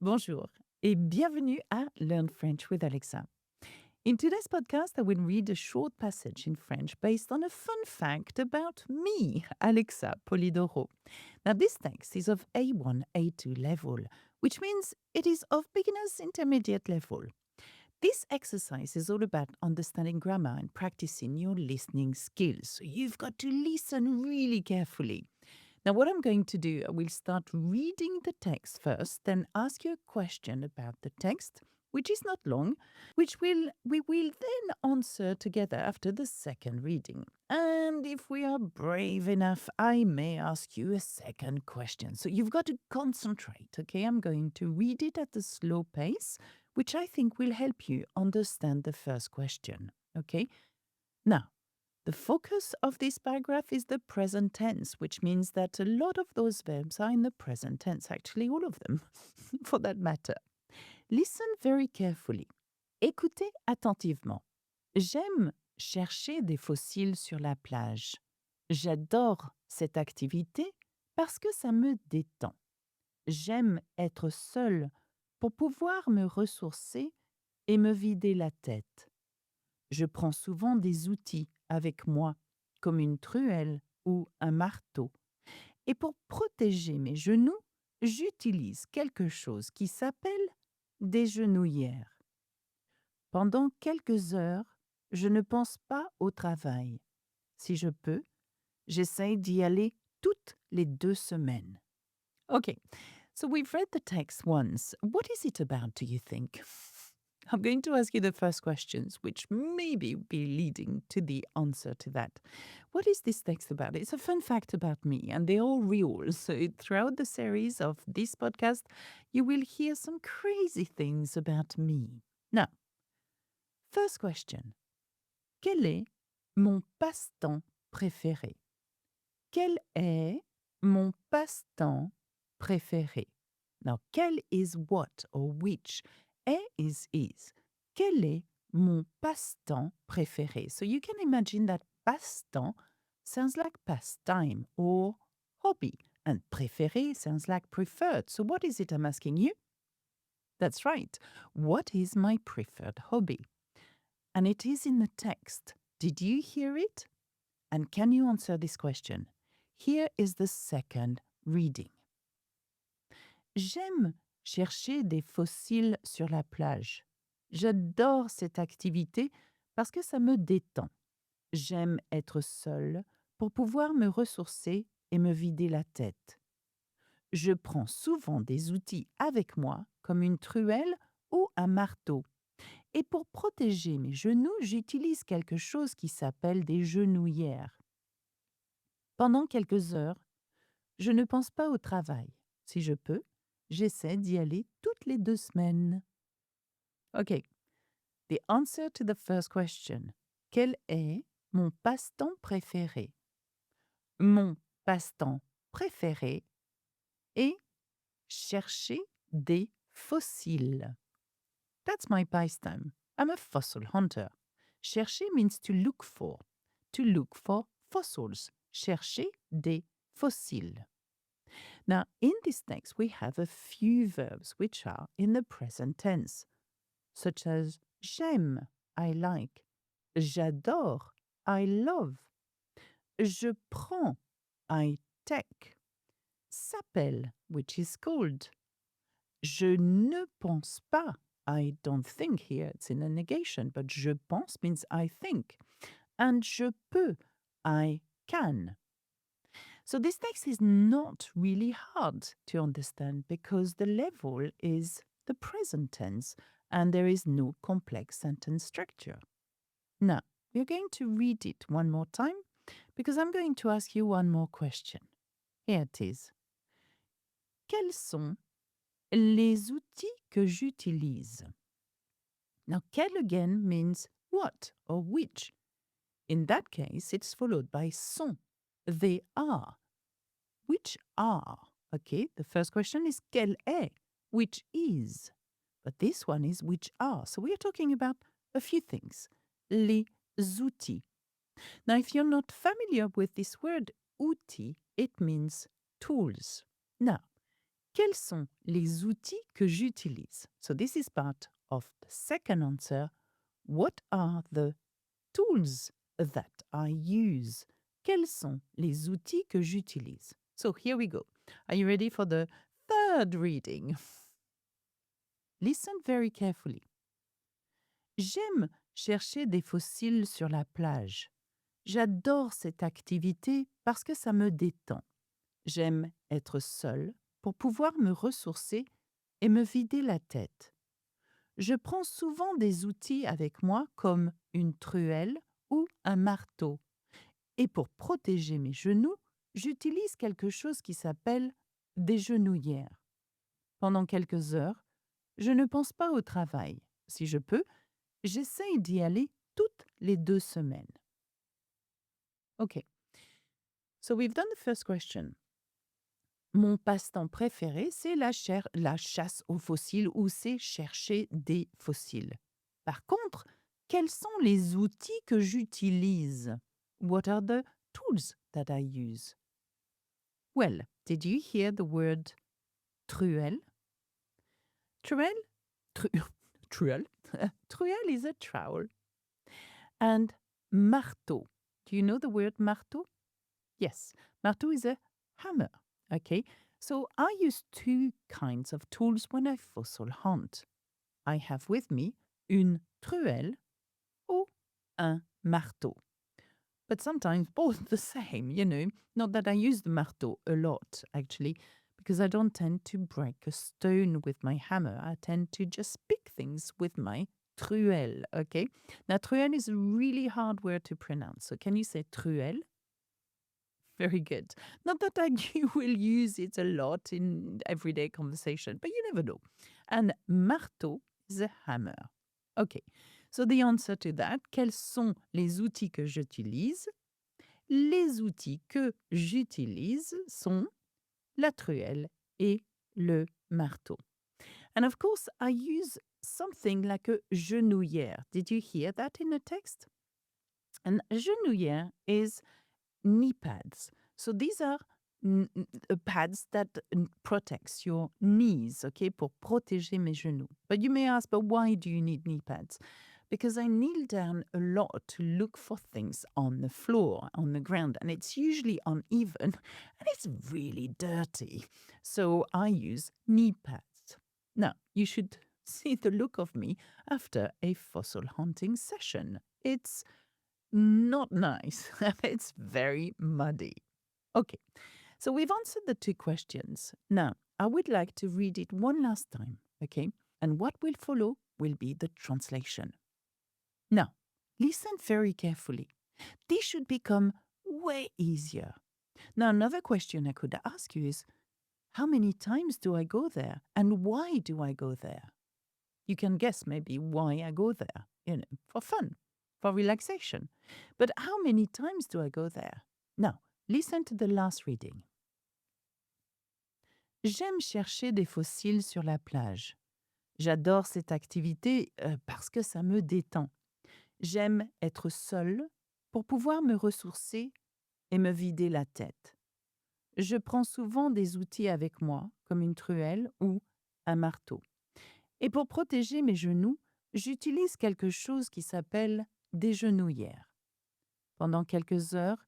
Bonjour et bienvenue à Learn French with Alexa. In today's podcast, I will read a short passage in French based on a fun fact about me, Alexa Polidoro. Now, this text is of A1, A2 level, which means it is of beginner's intermediate level. This exercise is all about understanding grammar and practicing your listening skills. So you've got to listen really carefully. Now, what I'm going to do, I will start reading the text first, then ask you a question about the text, which is not long, which we will then answer together after the second reading. And if we are brave enough, I may ask you a second question. So you've got to concentrate, okay? I'm going to read it at a slow pace, which I think will help you understand the first question, okay? Now, the focus of this paragraph is the present tense, which means that a lot of those verbs are in the present tense, actually all of them, for that matter. Listen very carefully. Écoutez attentivement. J'aime chercher des fossiles sur la plage. J'adore cette activité parce que ça me détend. J'aime être seule pour pouvoir me ressourcer et me vider la tête. Je prends souvent des outils avec moi, comme une truelle ou un marteau. Et pour protéger mes genoux, j'utilise quelque chose qui s'appelle des genouillères. Pendant quelques heures, je ne pense pas au travail. Si je peux, j'essaye d'y aller toutes les 2 semaines. Okay, so we've read the text once. What is it about, do you think? I'm going to ask you the first questions, which maybe be leading to the answer to that. What is this text about? It's a fun fact about me, and they're all real. So throughout the series of this podcast, you will hear some crazy things about me. Now, first question. Quel est mon passe-temps préféré? Quel est mon passe-temps préféré? Now, quel is what or which? Est is. Quel est mon passe-temps préféré? So you can imagine that passe-temps sounds like pastime or hobby, and préféré sounds like preferred. So what is it I'm asking you? That's right. What is my preferred hobby? And it is in the text. Did you hear it? And can you answer this question? Here is the second reading. J'aime chercher des fossiles sur la plage. J'adore cette activité parce que ça me détend. J'aime être seule pour pouvoir me ressourcer et me vider la tête. Je prends souvent des outils avec moi, comme une truelle ou un marteau. Et pour protéger mes genoux, j'utilise quelque chose qui s'appelle des genouillères. Pendant quelques heures, je ne pense pas au travail. Si je peux, j'essaie d'y aller toutes les 2 semaines. Okay, the answer to the first question. Quel est mon passe-temps préféré? Mon passe-temps préféré est chercher des fossiles. That's my pastime. I'm a fossil hunter. Chercher means to look for fossils. Chercher des fossiles. Now, in this text, we have a few verbs which are in the present tense, such as j'aime, I like, j'adore, I love, je prends, I take, s'appelle, which is called, je ne pense pas, I don't think here, it's in a negation, but je pense means I think, and je peux, I can. So this text is not really hard to understand because the level is the present tense and there is no complex sentence structure. Now, we're going to read it one more time because I'm going to ask you one more question. Here it is. Quels sont les outils que j'utilise? Now, quel again means what or which. In that case, it's followed by sont. They are. Which are? Okay, the first question is quel est, which is. But this one is which are. So we are talking about a few things. Les outils. Now, if you're not familiar with this word outil, it means tools. Now, Quels sont les outils que j'utilise? So this is part of the second answer. What are the tools that I use? Quels sont les outils que j'utilise? So here we go. Are you ready for the third reading? Listen very carefully. J'aime chercher des fossiles sur la plage. J'adore cette activité parce que ça me détend. J'aime être seule pour pouvoir me ressourcer et me vider la tête. Je prends souvent des outils avec moi comme une truelle ou un marteau. Et pour protéger mes genoux, j'utilise quelque chose qui s'appelle des genouillères. Pendant quelques heures, je ne pense pas au travail. Si je peux, j'essaye d'y aller toutes les 2 semaines. Okay, so we've done the first question. Mon passe-temps préféré, c'est la chasse aux fossiles ou c'est chercher des fossiles. Par contre, quels sont les outils que j'utilise? What are the tools that I use? Well, did you hear the word truelle? Truelle? Truelle? Truelle is a trowel. And marteau. Do you know the word marteau? Yes, marteau is a hammer. Okay, so I use 2 kinds of tools when I fossil hunt. I have with me une truelle ou un marteau. But sometimes both the same, Not that I use the marteau a lot, actually, because I don't tend to break a stone with my hammer. I tend to just pick things with my truelle, okay? Now, truelle is a really hard word to pronounce. So can you say truelle? Very good. Not that you will use it a lot in everyday conversation, but you never know. And marteau is a hammer. Okay, so the answer to that, quels sont les outils que j'utilise? Les outils que j'utilise sont la truelle et le marteau. And of course, I use something like a genouillère. Did you hear that in the text? And genouillère is knee pads. So these are pads that protects your knees, okay, pour protéger mes genoux. But you may ask, but why do you need knee pads? Because I kneel down a lot to look for things on the floor, on the ground, and it's usually uneven and it's really dirty. So I use knee pads. Now, you should see the look of me after a fossil hunting session. It's not nice. It's very muddy. Okay, so we've answered the 2 questions. Now, I would like to read it one last time, okay? And what will follow will be the translation. Now, listen very carefully. This should become way easier. Now, another question I could ask you is, how many times do I go there? And why do I go there? You can guess maybe why I go there, for fun, for relaxation. But how many times do I go there? Now, listen to the last reading. J'aime chercher des fossiles sur la plage. J'adore cette activité parce que ça me détend. J'aime être seule pour pouvoir me ressourcer et me vider la tête. Je prends souvent des outils avec moi, comme une truelle ou un marteau. Et pour protéger mes genoux, j'utilise quelque chose qui s'appelle des genouillères. Pendant quelques heures,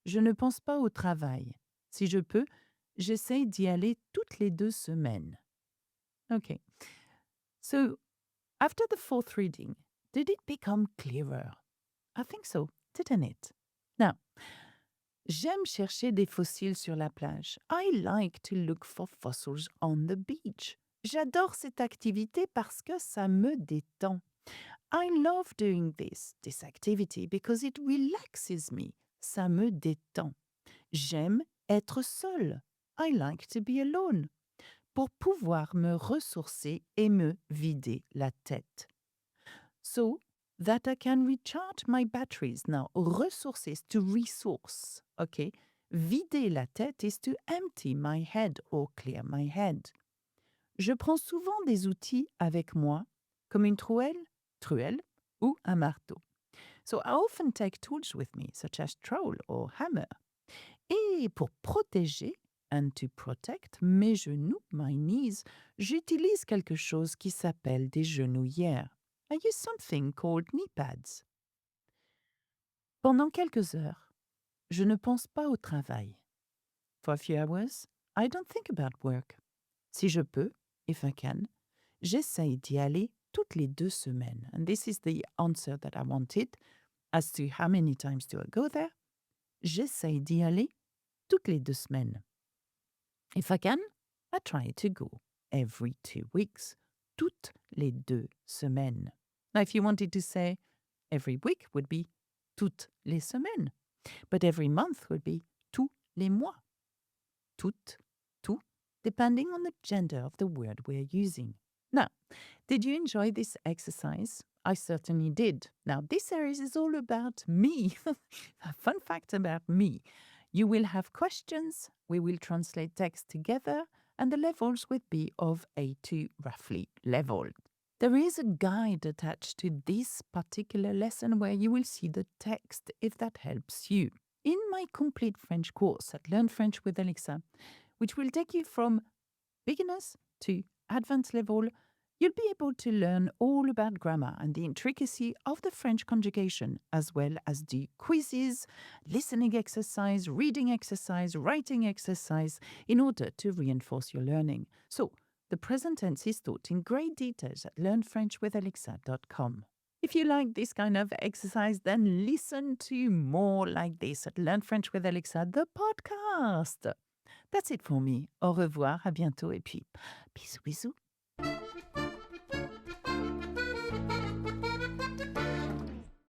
je ne pense pas au travail. Si je peux, j'essaye d'y aller toutes les 2 semaines. Okay. So, after the 4th reading, did it become clearer? I think so, didn't it? Now, j'aime chercher des fossiles sur la plage. I like to look for fossils on the beach. J'adore cette activité parce que ça me détend. I love doing this activity because it relaxes me. Ça me détend. J'aime être seule. I like to be alone. Pour pouvoir me ressourcer et me vider la tête. So that I can recharge my batteries. Now, ressourcer is to resource, okay? Vider la tête is to empty my head or clear my head. Je prends souvent des outils avec moi, comme une truelle ou un marteau. So I often take tools with me, such as trowel or hammer. Et pour protéger, And to protect mes genoux, my knees, j'utilise quelque chose qui s'appelle des genouillères. I use something called knee pads. Pendant quelques heures, je ne pense pas au travail. For a few hours, I don't think about work. Si je peux, if I can, j'essaye d'y aller toutes les 2 semaines. And this is the answer that I wanted. As to how many times do I go there? J'essaye d'y aller toutes les 2 semaines. If I can, I try to go every 2 weeks. Toutes les 2 semaines. Now, if you wanted to say every week would be toutes les semaines. But every month would be tous les mois. Toutes, tout, depending on the gender of the word we're using. Now, did you enjoy this exercise? I certainly did. Now, this series is all about me. A fun fact about me. You will have questions, we will translate text together, and the levels would be of A2 roughly level. There is a guide attached to this particular lesson where you will see the text if that helps you. In my complete French course at Learn French with Alexa, which will take you from beginners to advanced level, you'll be able to learn all about grammar and the intricacy of the French conjugation, as well as the quizzes, listening exercise, reading exercise, writing exercise, in order to reinforce your learning. So, the present tense is taught in great details at learnfrenchwithalexa.com. If you like this kind of exercise, then listen to more like this at Learn French with Alexa, the podcast. That's it for me. Au revoir, à bientôt, et puis bisous bisous.